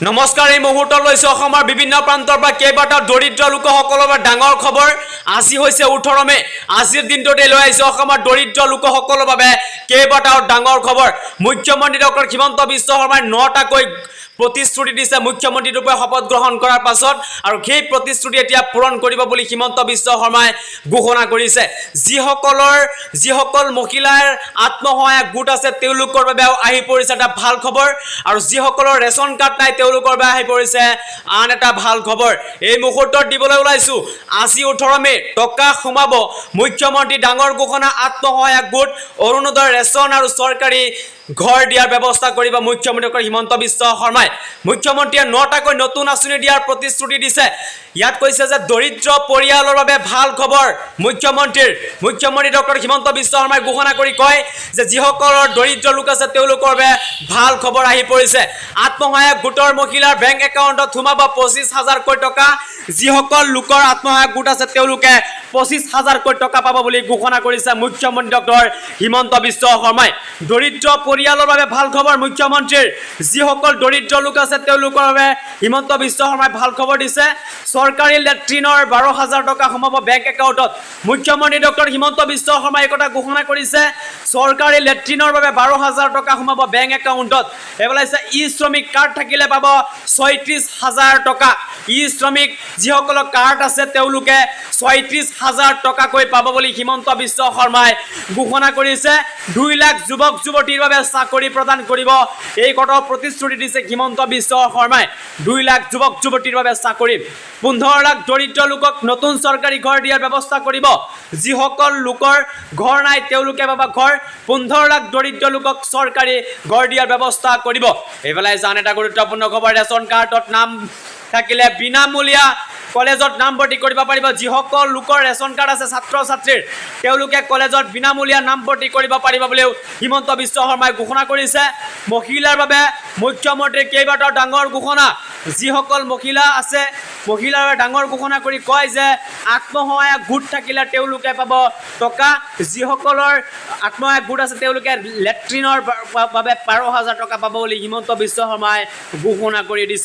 নমস্কাৰ এই মুহূৰ্তত লৈছো অসমৰ বিভিন্ন প্ৰান্তৰ পৰা কেইবাটাও দৰিদ্ৰ লোকসকলৰ বাবে ডাঙৰ খবৰ আজি হৈছে 18 মে আজিৰ দিনটোতে লৈ আহিছো অসমৰ দৰিদ্ৰ লোকসকলৰ বাবে কেইবাটাও ডাঙৰ খবৰ মুখ্যমন্ত্ৰী ডক্টৰ হিমন্ত বিশ্ব শৰ্মাই 9টাকৈ প্ৰতিশ্ৰুতি দিছে মুখ্যমন্ত্ৰী ৰূপে শপত গ্ৰহণ কৰাৰ পাছত আৰু সেই প্ৰতিশ্ৰুতি এতিয়া পূৰণ কৰিব বুলি হিমন্ত বিশ্ব শৰ্মাই ঘোষণা কৰিছে যিসকল মহিলাৰ আত্মসহায়ক গোট আছে তেওঁলোকৰ বাবে আহি পৰিছে এটা ভাল খবৰ আৰু যিসকলৰ ৰেচন কাৰ্ড নাই তেওঁলোকৰ বাবে আহি পৰিছে আন এটা ভাল খবৰ এই মুহূৰ্তত দিবলৈ ওলাইছো আজি 18 মে টকা সোমাব মুখ্যমন্ত্ৰী ডাঙৰ ঘোষণা আত্মসহায়ক গোট অৰুণোদয় ৰেচন আৰু চৰকাৰী ঘৰ দিয়াৰ ব্যৱস্থা কৰিব মুখ্যমন্ত্ৰী হিমন্ত বিশ্ব শৰ্মাই মুখ্যমন্ত্ৰীয়ে 9টাকৈ নতুন আঁচনি দিয়াৰ প্ৰতিশ্ৰুতি দিছে ইয়াত কৈছে যে দৰিদ্ৰ পৰিয়ালৰ বাবে ভাল খবৰ মুখ্যমন্ত্ৰী ডক্টৰ হিমন্ত বিশ্ব শৰ্মাই ঘোষণা কৰি কয় যে যিসকলৰ দৰিদ্ৰ লোক আছে তেওঁলোকৰ বাবে ভাল খবৰ আহি পৰিছে আত্মসহায়ক গোটৰ মহিলাৰ বেংক একাউণ্টত সোমাব 25000 কোটি টকা যিসকল লোকৰ আত্মসহায়ক গোট আছে তেওঁলোকে 25000 কোটি টকা পাব বুলি ঘোষণা কৰিছে মুখ্যমন্ত্ৰী ডক্টৰ হিমন্ত বিশ্ব শৰ্মাই দৰিদ্ৰ পৰিয়ালৰ বাবে ভাল খবৰ মুখ্যমন্ত্ৰীৰ যিসকল দৰিদ্ৰ লোক আছে তেওঁলোকৰ বাবে হিমন্ত বিশ্ব শৰ্মাই ভাল খবৰ দিছে চৰকাৰী লেট্ৰিনৰ 12000 টকা সোমাব বেংক একাউণ্টত মুখ্যমন্ত্ৰী ডক্টৰ হিমন্ত বিশ্ব শৰ্মাই একতা ঘোষণা কৰিছে চৰকাৰী লেট্ৰিনৰ বাবে 12000 টকা সোমাব বেংক একাউণ্টত এবেলাইছে ই শ্ৰমিক কাৰ্ড থাকিলে পাব 36000 টকা ই শ্ৰমিক যিসকলৰ কাৰ্ড আছে তেওঁলোকে 36000 টকাকৈ পাব বুলি হিমন্ত বিশ্ব শৰ্মাই ঘোষণা কৰিছে 2 লাখ যুৱক যুৱতীৰ বাবে চাকৰি প্ৰদান কৰিব এই কথা প্ৰতিশ্ৰুতি দিছে হিমন্ত বিশ্ব শৰ্মাই 2 লাখ যুৱক যুৱতীৰ বাবে চাকৰি 15 লাখ দৰিদ্ৰ লোকক নতুন চৰকাৰী ঘৰ দিয়াৰ ব্যৱস্থা কৰিব যিসকল লোকৰ ঘৰ নাই তেওঁলোকে পাব ঘৰ 15 লাখ দৰিদ্ৰ লোকক চৰকাৰী ঘৰ দিয়াৰ ব্যৱস্থা কৰিব এইবেলাই জান এটা গুৰুত্বপূৰ্ণ খবৰ ৰেচন কাৰ্ডত নাম থাকিলে বিনামূলীয়া কলেজত নামভৰ্তি কৰিব পাৰিব যিসকল লোকৰ ৰেচন কাৰ্ড আছে ছাত্ৰ ছাত্ৰীৰ তেওঁলোকে কলেজত বিনামূলীয়া নামভৰ্তি কৰিব পাৰিব বুলিও হিমন্ত বিশ্ব শৰ্মাই ঘোষণা কৰিছে মহিলাৰ বাবে মুখ্যমন্ত্ৰীৰ কেইবাটাও ডাঙৰ ঘোষণা যিসকল মহিলা আছে মহিলাৰ বাবে ডাঙৰ ঘোষণা কৰি কয় যে আত্মসহায়ক গোট থাকিলে তেওঁলোকে পাব টকা যিসকলৰ আত্মসহায়ক গোট আছে তেওঁলোকে লেট্ৰিনৰ বাবে 12000 টকা পাব বুলি হিমন্ত বিশ্ব শৰ্মাই ঘোষণা কৰি দিছে